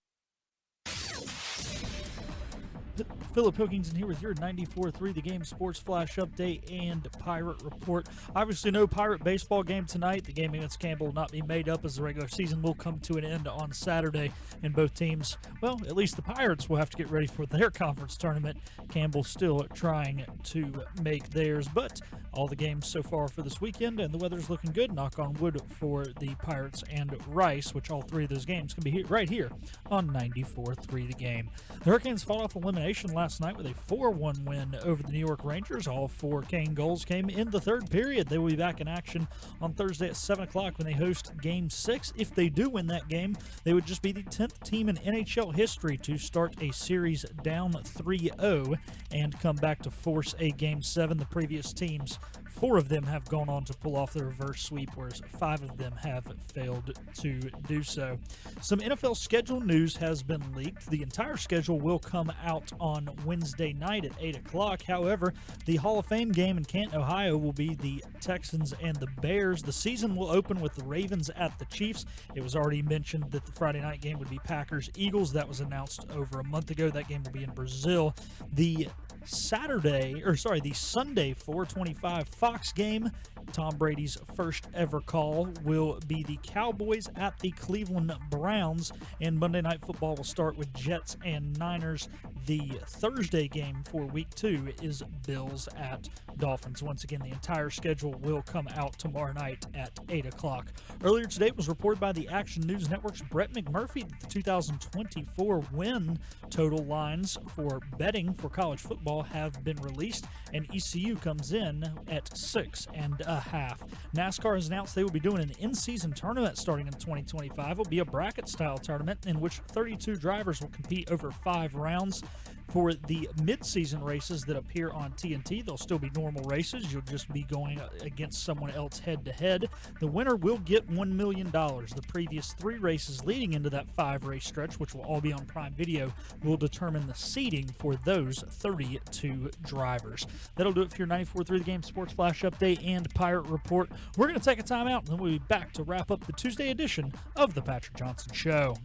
Philip Pilkington here with your 94.3 The Game Sports Flash Update and Pirate Report. Obviously, no Pirate baseball game tonight. The game against Campbell will not be made up as the regular season will come to an end on Saturday. And both teams, well, at least the Pirates will have to get ready for their conference tournament. Campbell still trying to make theirs, but all the games so far for this weekend, and the weather's looking good, knock on wood, for the Pirates and Rice, which all three of those games can be right here on 94.3 The Game. The Hurricanes fought off elimination last night with a 4-1 win over the New York Rangers. All 4 Kane goals came in the third period. They will be back in action on Thursday at 7 o'clock when they host Game 6. If they do win that game, they would just be the 10th team in NHL history to start a series down 3-0 and come back to force a Game 7. The previous teams, 4 of them have gone on to pull off the reverse sweep, whereas 5 of them have failed to do so. Some NFL schedule news has been leaked. The entire schedule will come out on Wednesday night at 8 o'clock. However, the Hall of Fame game in Canton, Ohio will be the Texans and the Bears. The season will open with the Ravens at the Chiefs. It was already mentioned that the Friday night game would be Packers-Eagles. That was announced over a month ago. That game will be in Brazil. The Sunday 4:25 Fox game, Tom Brady's first ever call, will be the Cowboys at the Cleveland Browns, and Monday Night Football will start with Jets and Niners. The Thursday game for Week 2 is Bills at Dolphins. Once again, the entire schedule will come out tomorrow night at 8 o'clock. Earlier today, it was reported by the Action News Network's Brett McMurphy that the 2024 win total lines for betting for college football have been released, and ECU comes in at 6.5. NASCAR has announced they will be doing an in-season tournament starting in 2025. It will be a bracket-style tournament in which 32 drivers will compete over 5 rounds. For the mid-season races that appear on TNT, they'll still be normal races. You'll just be going against someone else head-to-head. The winner will get $1 million. The previous 3 races leading into that 5-race stretch, which will all be on Prime Video, will determine the seeding for those 32 drivers. That'll do it for your 94.3 The Game Sports Flash Update and Pirate Report. We're going to take a time out, and then we'll be back to wrap up the Tuesday edition of The Patrick Johnson Show.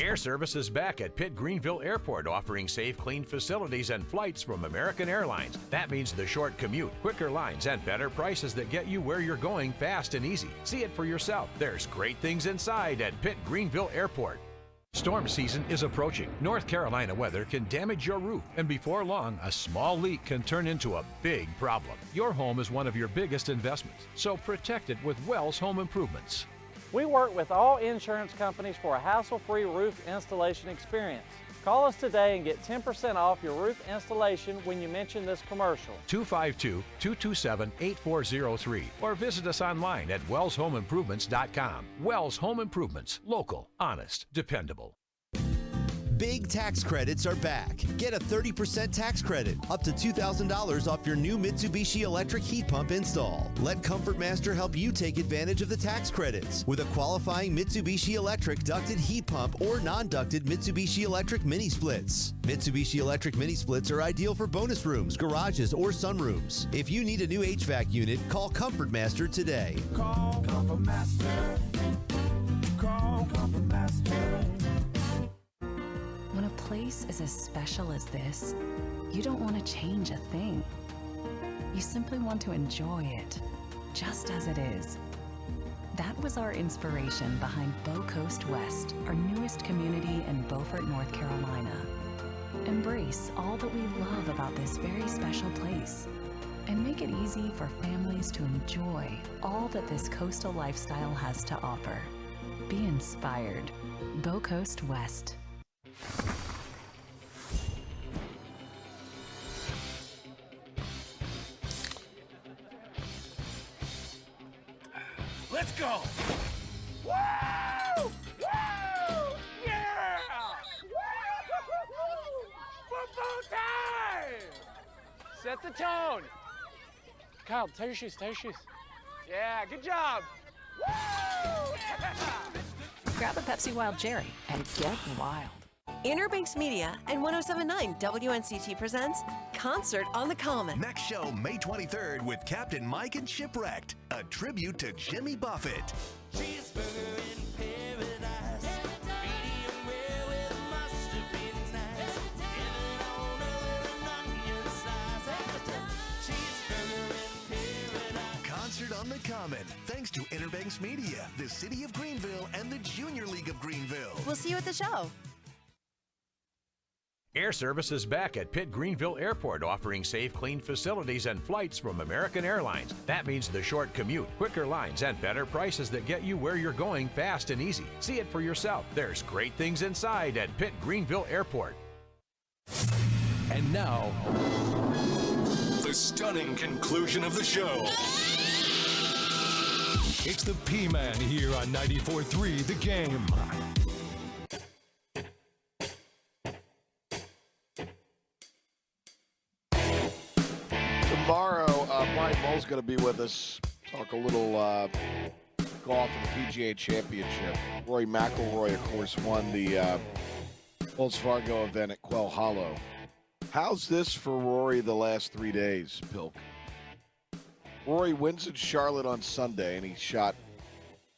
Air Service is back at Pitt Greenville Airport, offering safe, clean facilities and flights from American Airlines. That means the short commute, quicker lines, and better prices that get you where you're going fast and easy. See it for yourself. There's great things inside at Pitt Greenville Airport. Storm season is approaching. North Carolina weather can damage your roof, and before long, a small leak can turn into a big problem. Your home is one of your biggest investments, so protect it with Wells Home Improvements. We work with all insurance companies for a hassle-free roof installation experience. Call us today and get 10% off your roof installation when you mention this commercial. 252-227-8403 or visit us online at wellshomeimprovements.com. Wells Home Improvements. Local, honest, dependable. Big tax credits are back. Get a 30% tax credit, up to $2,000 off your new Mitsubishi electric heat pump install. Let Comfort Master help you take advantage of the tax credits with a qualifying Mitsubishi electric ducted heat pump or non-ducted Mitsubishi electric mini splits. Mitsubishi electric mini splits are ideal for bonus rooms, garages, or sunrooms. If you need a new HVAC unit, call Comfort Master today. Call Comfort Master. Call Comfort Master. When a place is as special as this, you don't want to change a thing. You simply want to enjoy it, just as it is. That was our inspiration behind Bow Coast West, our newest community in Beaufort, North Carolina. Embrace all that we love about this very special place, and make it easy for families to enjoy all that this coastal lifestyle has to offer. Be inspired. Bow Coast West. Let's go! Woo! Woo! Yeah! Football time! Set the tone. Kyle, tie your shoes, tie your shoes. Yeah, good job. Woo! Yeah! Grab a Pepsi Wild Cherry and get wild. Inner Banks Media and 107.9 WNCT presents Concert on the Common. Next show, May 23rd, with Captain Mike and Shipwrecked, a tribute to Jimmy Buffett. Cheeseburger in paradise. Medium rare with mustard be nice. on the Common, thanks to Interbanks Media, the City of Greenville, and the Junior League of Greenville. We'll see you at the show. Air Service is back at Pitt Greenville Airport, offering safe, clean facilities and flights from American Airlines. That means the short commute, quicker lines, and better prices that get you where you're going fast and easy. See it for yourself. There's great things inside at Pitt Greenville Airport. And now, the stunning conclusion of the show. It's the P-Man here on 94.3 The Game. Tomorrow, Brian Mull's going to be with us. Talk a little golf in the PGA Championship. Rory McIlroy, of course, won the Wells Fargo event at Quail Hollow. How's this for Rory the last 3 days, Pilk? Rory wins in Charlotte on Sunday, and he shot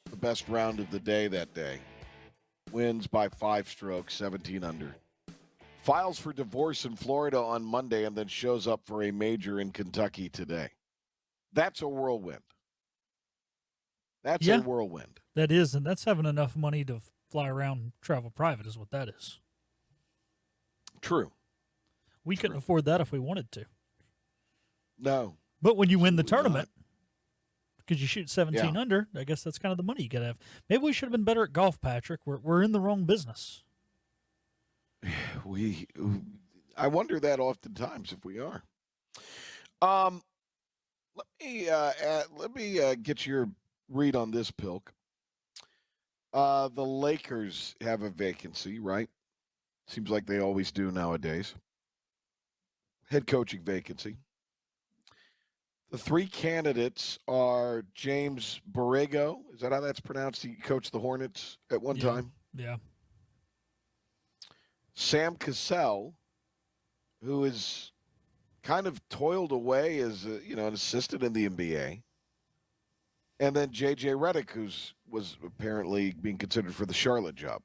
the best round of the day that day. Wins by 5 strokes, 17 under. Files for divorce in Florida on Monday and then shows up for a major in Kentucky today. That's a whirlwind. That's a whirlwind. That is, and that's having enough money to fly around and travel private is what that is. True. We couldn't afford that if we wanted to. No. But when you win the tournament, because you shoot 17 Yeah. under, I guess that's kind of the money you got to have. Maybe we should have been better at golf, Patrick. We're in the wrong business. I wonder that oftentimes if we are. Let me get your read on this, Pilk. The Lakers have a vacancy, right? Seems like they always do nowadays. Head coaching vacancy. The 3 candidates are James Borrego. Is that how that's pronounced? He coached the Hornets at one time. Yeah. Sam Cassell, who is kind of toiled away as an assistant in the NBA. And then J.J. Redick, who was apparently being considered for the Charlotte job.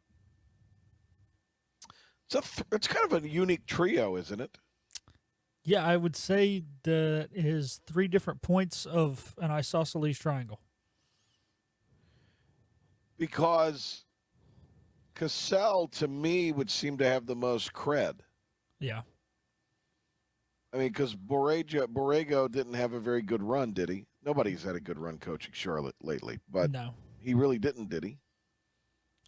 It's kind of a unique trio, isn't it? Yeah, I would say that is 3 different points of an isosceles triangle. Because Cassell, to me, would seem to have the most cred. Yeah. I mean, because Borrego didn't have a very good run, did he? Nobody's had a good run coaching Charlotte lately, but no, he really didn't, did he?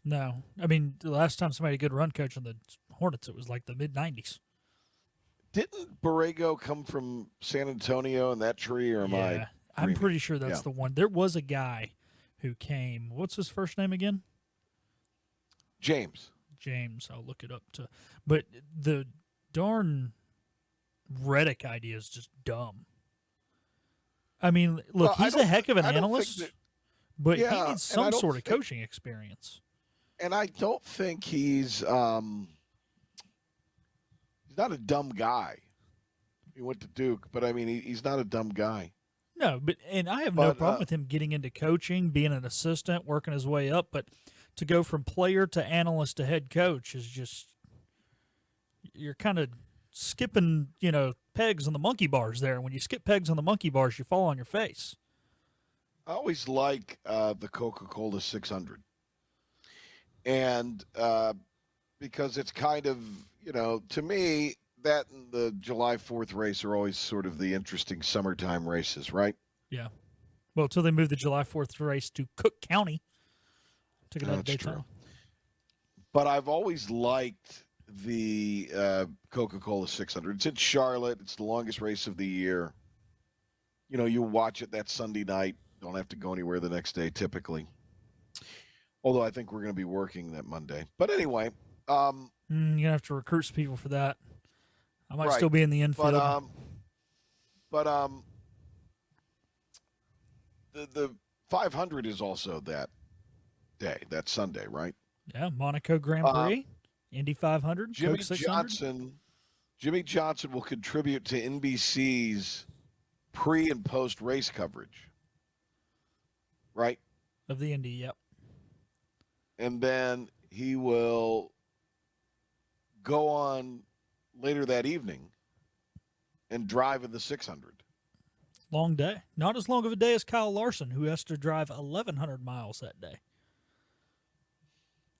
No. I mean, the last time somebody had a good run coach on the Hornets, it was like the mid-'90s. Didn't Borrego come from San Antonio in that tree, or am I? I'm pretty sure that's the one. There was a guy who came. What's his first name again? James. I'll look it up but the darn Redick idea is just dumb. I mean, look, he's a heck of an analyst, but he needs some sort of coaching experience. And I don't think he's not a dumb guy. He went to Duke, but I mean, he's not a dumb guy. No, and I have no problem with him getting into coaching, being an assistant, working his way up, but to go from player to analyst to head coach is just, you're kind of skipping, pegs on the monkey bars there. When you skip pegs on the monkey bars, you fall on your face. I always like the Coca-Cola 600. And because it's kind of, to me, that and the July 4th race are always sort of the interesting summertime races, right? Yeah. Well, until they moved the July 4th race to Cook County. Took it out of Daytona. True. But I've always liked the Coca-Cola 600. It's in Charlotte. It's the longest race of the year. You watch it that Sunday night. Don't have to go anywhere the next day, typically. Although I think we're going to be working that Monday. But anyway. You're going to have to recruit some people for that. I might still be in the infield. But the 500 is also that day, that Sunday, right? Yeah, Monaco Grand Prix, Indy 500, Coke 600. Jimmy Johnson will contribute to NBC's pre- and post-race coverage, right? Of the Indy, yep. And then he will go on later that evening and drive in the 600. Long day. Not as long of a day as Kyle Larson, who has to drive 1,100 miles that day.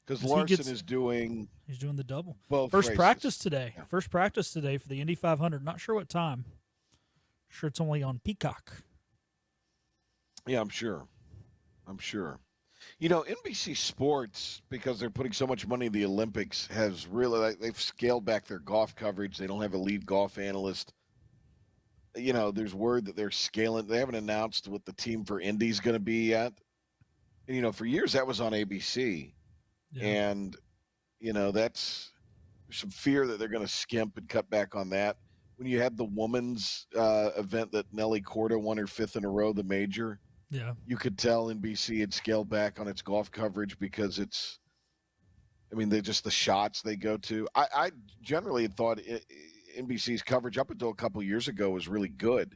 Because Larson is doing... He's doing the double. Both First races. practice today. Yeah. First practice today for the Indy 500. Not sure what time. Sure it's only on Peacock. Yeah, I'm sure. You know, NBC Sports, because they're putting so much money in the Olympics, has really, they've scaled back their golf coverage. They don't have a lead golf analyst. You know, there's word that they're scaling. They haven't announced what the team for Indy's going to be yet. And, you know, for years that was on ABC. Yeah. And, you know, there's some fear that they're going to skimp and cut back on that. When you had the women's event that Nelly Korda won her 5th in a row, the major, yeah, you could tell NBC had scaled back on its golf coverage because they're just the shots they go to. I generally thought NBC's coverage up until a couple years ago was really good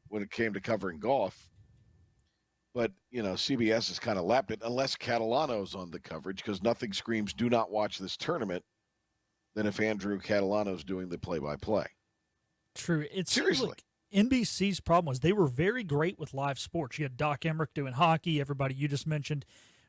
when it came to covering golf. But, you know, CBS has kind of lapped it, unless Catalano's on the coverage, because nothing screams do not watch this tournament than if Andrew Catalano's doing the play-by-play. True. Seriously. Like NBC's problem was they were very great with live sports. You had Doc Emmerich doing hockey, everybody you just mentioned.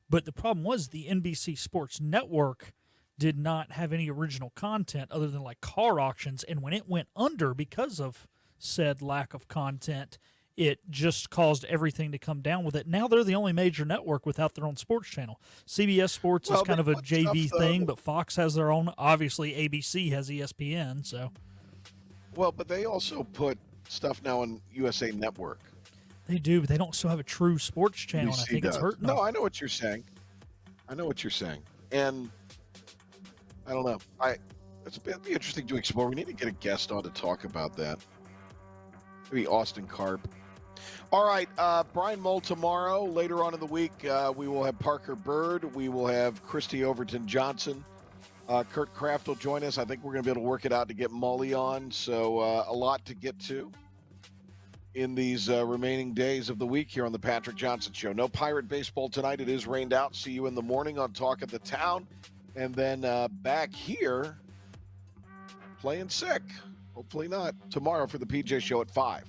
But the problem was the NBC Sports Network did not have any original content other than like car auctions. And when it went under because of said lack of content, it just caused everything to come down with it. Now they're the only major network without their own sports channel. CBS Sports is kind of a JV thing, but Fox has their own. Obviously, ABC has ESPN. So, well, but they also put stuff now on USA Network. They do, but they don't still have a true sports channel. And I think it's hurting them. No, I know what you're saying. And I don't know. It'd be interesting to explore. We need to get a guest on to talk about that. Maybe Austin Karp. All right, Brian Mull tomorrow. Later on in the week, we will have Parker Bird. We will have Christy Overton Johnson. Kurt Kraft will join us. I think we're going to be able to work it out to get Mully on. So a lot to get to in these remaining days of the week here on the Patrick Johnson Show. No Pirate baseball tonight. It is rained out. See you in the morning on Talk of the Town. And then back here playing sick. Hopefully not. Tomorrow for the PJ Show at 5.